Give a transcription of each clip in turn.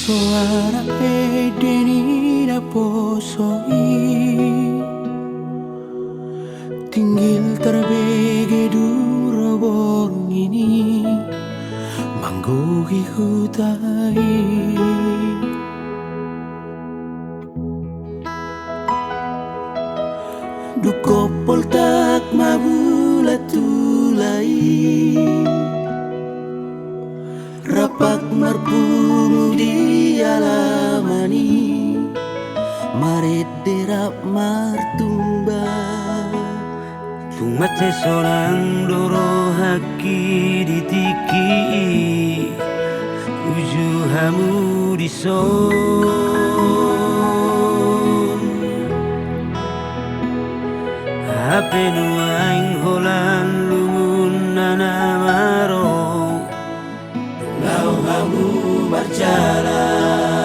Suara deni da posoi Tinggil terbege duro borong ini Mangguhi hutai Dukopol tak mabulat tulai Rapak marpungu di alamani Maret derap martumba Tumat seorang doro haki ditiki Ujuhamu dison Hape nuaing holan lumun nanamaro Lau kamu berjalan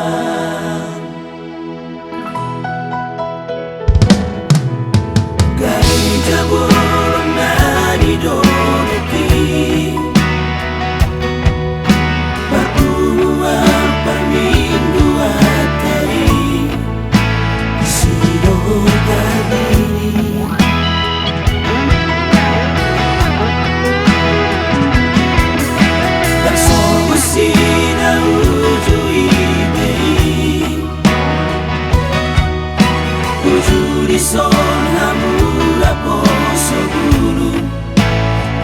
Gai jabur nadi dodoki Pertemuan perminggu hatari Sido tadi Son hamula poso gulu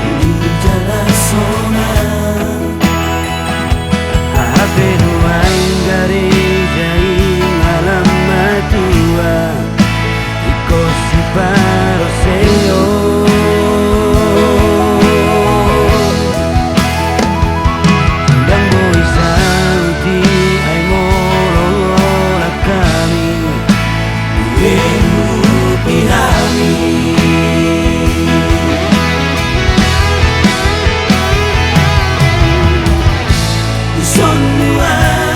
Ini jalan sona Hape nuaing gari jaing alam matua Iko si paro seyo Andang boy sauti ay moro na kami Pinami Son nuai